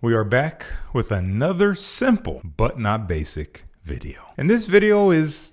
We are back with another simple but not basic video. And this video it's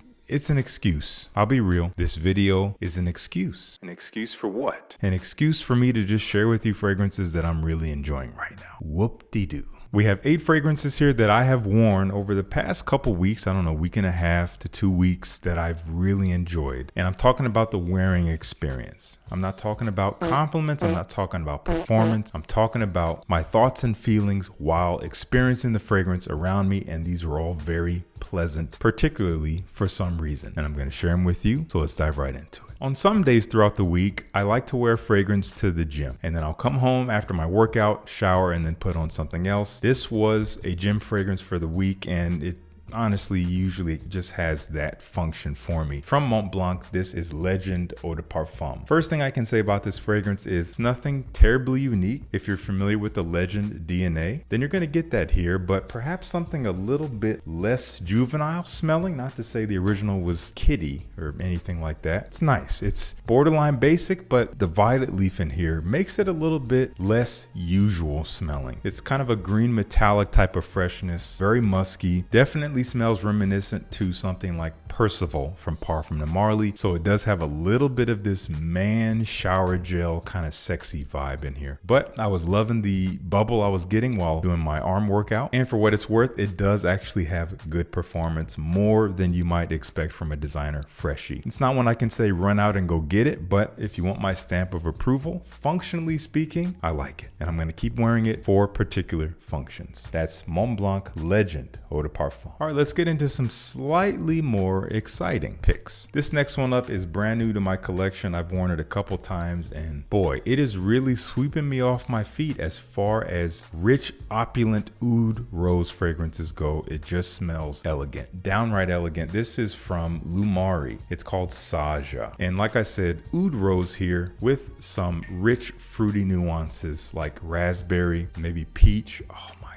an excuse. I'll be real. This video is an excuse. An excuse for what? An excuse for me to just share with you fragrances that I'm really enjoying right now. Whoop-de-doo. We have 8 fragrances here that I have worn over the past couple weeks, I don't know, week and a half to 2 weeks, that I've really enjoyed. And I'm talking about the wearing experience. I'm not talking about compliments. I'm not talking about performance. I'm talking about my thoughts and feelings while experiencing the fragrance around me. And these are all very pleasant, particularly for some reason. And I'm going to share them with you. So let's dive right into it. On some days throughout the week, I like to wear fragrance to the gym, and then I'll come home after my workout, shower, and then put on something else. This was a gym fragrance for the week, and it honestly usually just has that function for me. From Mont Blanc, this is Legend Eau de Parfum. First thing I can say about this fragrance is it's nothing terribly unique. If you're familiar with the Legend DNA, then you're going to get that here, but perhaps something a little bit less juvenile smelling. Not to say the original was kiddie or anything like that. It's nice. It's borderline basic, but the violet leaf in here makes it a little bit less usual smelling. It's kind of a green metallic type of freshness, very musky, definitely smells reminiscent to something like Percival from Parfum de Marly. So it does have a little bit of this man shower gel kind of sexy vibe in here. But I was loving the bubble I was getting while doing my arm workout. And for what it's worth, it does actually have good performance, more than you might expect from a designer freshie. It's not one I can say run out and go get it, but if you want my stamp of approval, functionally speaking, I like it. And I'm going to keep wearing it for particular functions. That's Mont Blanc Legend Eau de Parfum. All right, let's get into some slightly more exciting picks. This next one up is brand new to my collection. I've worn it a couple times, and boy, it is really sweeping me off my feet as far as rich, opulent oud rose fragrances go. It just smells elegant, downright elegant. This is from Loumari. It's called Saja. And like I said, oud rose here with some rich, fruity nuances like raspberry, maybe peach. Oh my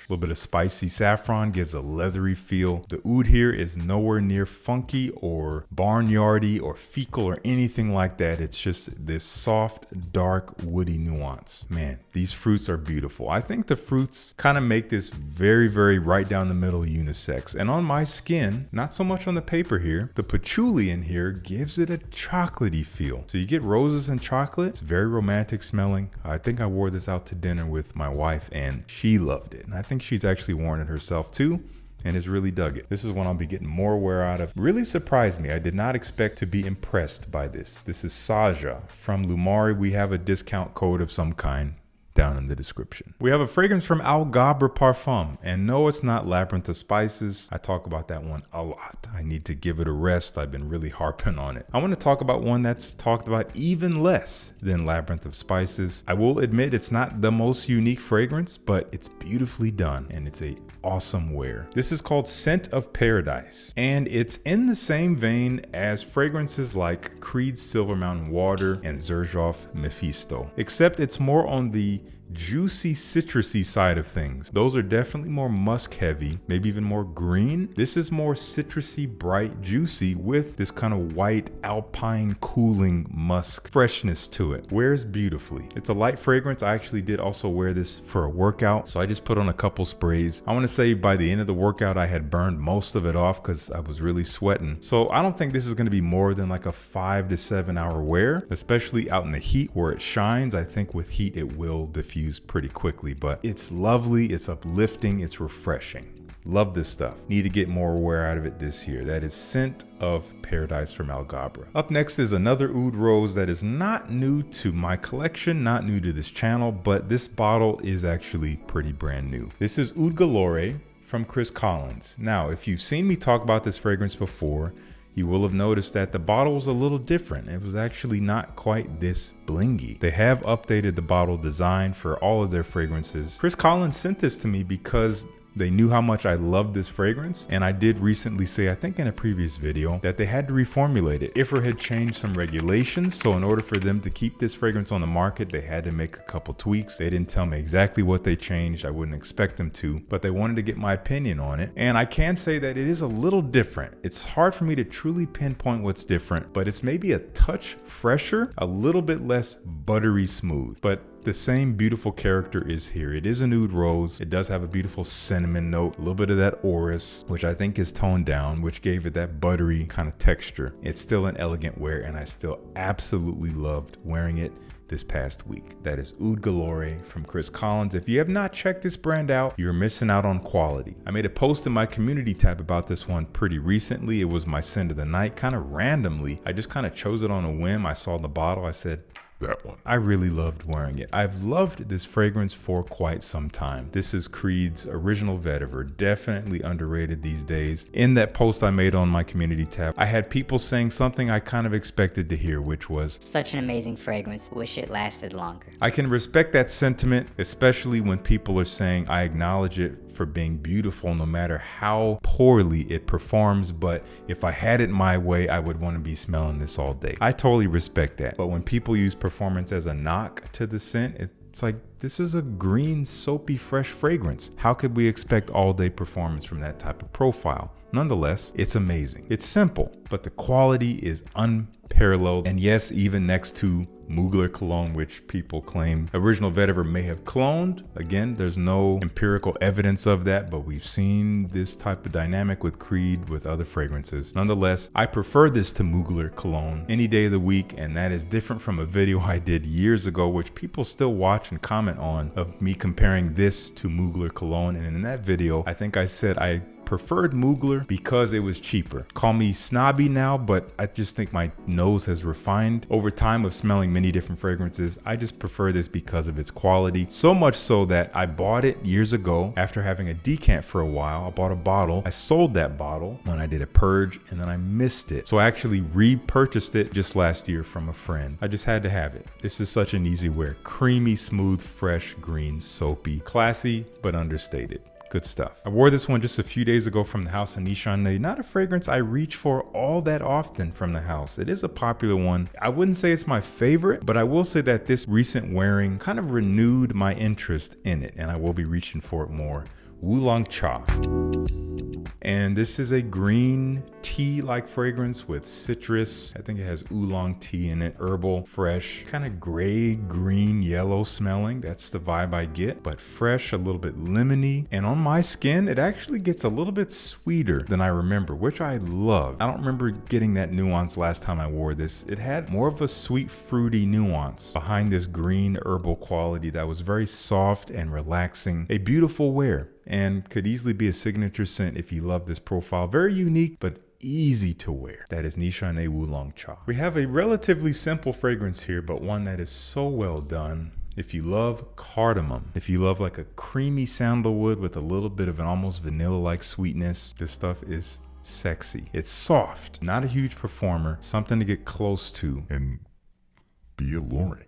a little bit of spicy saffron gives a leathery feel. The oud here is nowhere near funky or barnyardy or fecal or anything like that. It's just this soft, dark, woody nuance. Man, these fruits are beautiful. I think the fruits kind of make this very, very right down the middle unisex. And on my skin, not so much on the paper here, the patchouli in here gives it a chocolatey feel. So you get roses and chocolate. It's very romantic smelling. I think I wore this out to dinner with my wife and she loved it. And I think she's actually worn it herself too and has really dug it. This is one I'll be getting more wear out of. Really surprised me. I did not expect to be impressed by this. This is Saja from Loumari. We have a discount code of some kind down in the description. We have a fragrance from Alghabra Parfum, and no, it's not Labyrinth of Spices. I talk about that one a lot. I need to give it a rest. I've been really harping on it. I want to talk about one that's talked about even less than Labyrinth of Spices. I will admit it's not the most unique fragrance, but it's beautifully done and it's a awesome wear. This is called Scent of Paradise, and it's in the same vein as fragrances like Creed's Silver Mountain Water and Xerjoff Mephisto, except it's more on the juicy citrusy side of things. Those are definitely more musk heavy, maybe even more green. This is more citrusy, bright, juicy with this kind of white alpine cooling musk freshness to it. Wears beautifully. It's a light fragrance. I actually did also wear this for a workout, so I just put on a couple sprays. I want to say by the end of the workout I had burned most of it off because I was really sweating. So I don't think this is going to be more than like a 5 to 7 hour wear, especially out in the heat where it shines. I think with heat it will diffuse pretty quickly, but it's lovely, it's uplifting, it's refreshing. Love this stuff. Need to get more wear out of it this year. That is Scent of Paradise from Alghabra. Up next is another oud rose that is not new to my collection, not new to this channel, but this bottle is actually pretty brand new. This is Oud Galore from Chris Collins. Now, if you've seen me talk about this fragrance before, you will have noticed that the bottle was a little different. It was actually not quite this blingy. They have updated the bottle design for all of their fragrances. Chris Collins sent this to me because They knew how much I loved this fragrance, and I did recently say, I think in a previous video, that they had to reformulate it. IFR had changed some regulations, so in order for them to keep this fragrance on the market, they had to make a couple tweaks. They didn't tell me exactly what they changed. I wouldn't expect them to, but they wanted to get my opinion on it. And I can say that it is a little different. It's hard for me to truly pinpoint what's different, but it's maybe a touch fresher, a little bit less buttery smooth. But but the same beautiful character is here. It is an oud rose. It does have a beautiful cinnamon note, a little bit of that orris, which I think is toned down, which gave it that buttery kind of texture. It's still an elegant wear, and I still absolutely loved wearing it this past week. That is Oud Galore from Chris Collins. If you have not checked this brand out, you're missing out on quality. I made a post in my community tab about this one pretty recently. It was my scent of the night, kind of randomly. I just kind of chose it on a whim. I saw the bottle. I said, that one. I really loved wearing it. I've loved this fragrance for quite some time. This is Creed's original Vetiver, definitely underrated these days. In that post I made on my community tab, I had people saying something I kind of expected to hear, which was, such an amazing fragrance, wish it lasted longer. I can respect that sentiment, especially when people are saying I acknowledge it for being beautiful no matter how poorly it performs, but if I had it my way, I would want to be smelling this all day. I totally respect that. But when people use performance as a knock to the scent, it's like, this is a green, soapy, fresh fragrance. How could we expect all day performance from that type of profile? Nonetheless, it's amazing. It's simple, but the quality is unparalleled. And yes, even next to Mugler cologne, which people claim original Vetiver may have cloned. Again, there's no empirical evidence of that, but we've seen this type of dynamic with Creed with other fragrances. Nonetheless, I prefer this to Mugler cologne any day of the week, and that is different from a video I did years ago, which people still watch and comment on, of me comparing this to Mugler cologne. And in that video, I think I said I preferred Mugler because it was cheaper. Call me snobby now, but I just think my nose has refined over time of smelling many different fragrances. I just prefer this because of its quality. So much so that I bought it years ago after having a decant for a while. I bought a bottle. I sold that bottle when I did a purge, and then I missed it. So I actually repurchased it just last year from a friend. I just had to have it. This is such an easy wear. Creamy, smooth, fresh, green, soapy, classy, but understated. Good stuff. I wore this one just a few days ago from the house of Nishane. Not a fragrance I reach for all that often from the house. It is a popular one. I wouldn't say it's my favorite, but I will say that this recent wearing kind of renewed my interest in it, and I will be reaching for it more. Wulong Cha. And this is a green tea-like fragrance with citrus. I think it has oolong tea in it, herbal, fresh, kind of gray, green, yellow smelling. That's the vibe I get, but fresh, a little bit lemony. And on my skin, it actually gets a little bit sweeter than I remember, which I love. I don't remember getting that nuance last time I wore this. It had more of a sweet, fruity nuance behind this green herbal quality that was very soft and relaxing. A beautiful wear, and could easily be a signature scent if you love this profile. Very unique, but easy to wear. That is Nishane Wulong Cha. We have a relatively simple fragrance here, but one that is so well done. If you love cardamom, if you love like a creamy sandalwood with a little bit of an almost vanilla-like sweetness, this stuff is sexy. It's soft, not a huge performer, something to get close to and be alluring,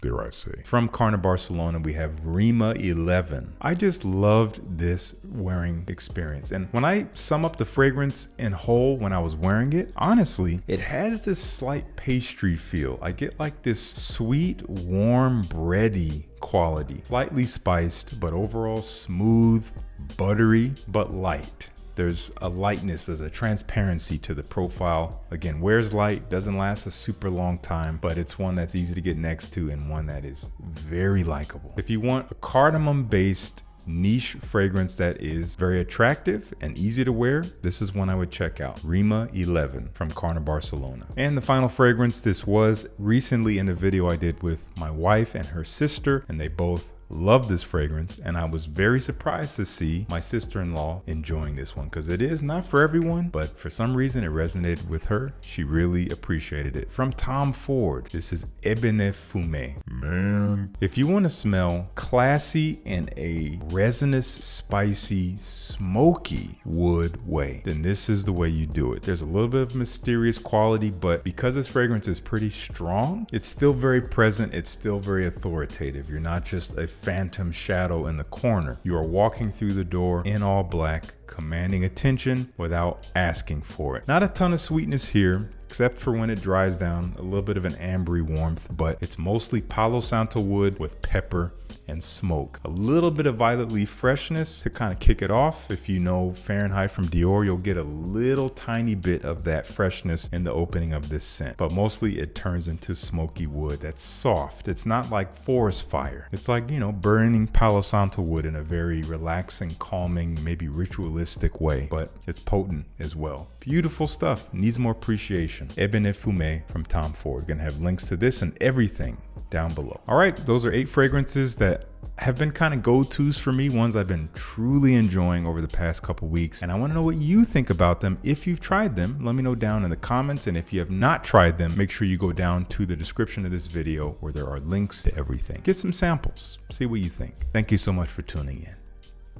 dare I say. From Cartier Barcelona, we have Rima 11. I just loved this wearing experience. And when I sum up the fragrance in whole when I was wearing it, honestly, it has this slight pastry feel. I get like this sweet, warm, bready quality. Slightly spiced, but overall smooth, buttery, but light. There's a lightness, there's a transparency to the profile. Again, wears light, doesn't last a super long time, but it's one that's easy to get next to and one that is very likable. If you want a cardamom-based niche fragrance that is very attractive and easy to wear, this is one I would check out. Rima 11 from Carner Barcelona. And the final fragrance, this was recently in a video I did with my wife and her sister, and they both love this fragrance, and I was very surprised to see my sister-in-law enjoying this one because it is not for everyone, but for some reason it resonated with her. She really appreciated it. From Tom Ford, this is Eben Fum. Man, if you want to smell classy in a resinous, spicy, smoky wood way, then this is the way you do it. There's a little bit of mysterious quality, but because this fragrance is pretty strong, it's still very present. It's still very authoritative. You're not just a phantom shadow in the corner. You are walking through the door in all black, commanding attention without asking for it. Not a ton of sweetness here, except for when it dries down, a little bit of an ambery warmth, but it's mostly Palo Santo wood with pepper and smoke. A little bit of violet leaf freshness to kind of kick it off. If you know Fahrenheit from Dior, you'll get a little tiny bit of that freshness in the opening of this scent. But mostly it turns into smoky wood that's soft. It's not like forest fire. It's like, you know, burning Palo Santo wood in a very relaxing, calming, maybe ritualistic way. But it's potent as well. Beautiful stuff. Needs more appreciation. Eben Fum from Tom Ford. Gonna have links to this and everything down below. All right, those are 8 fragrances that have been kind of go-tos for me, ones I've been truly enjoying over the past couple weeks. And I want to know what you think about them. If you've tried them, let me know down in the comments. And if you have not tried them, make sure you go down to the description of this video where there are links to everything. Get some samples, see what you think. Thank you so much for tuning in.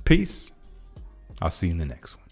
Peace. I'll see you in the next one.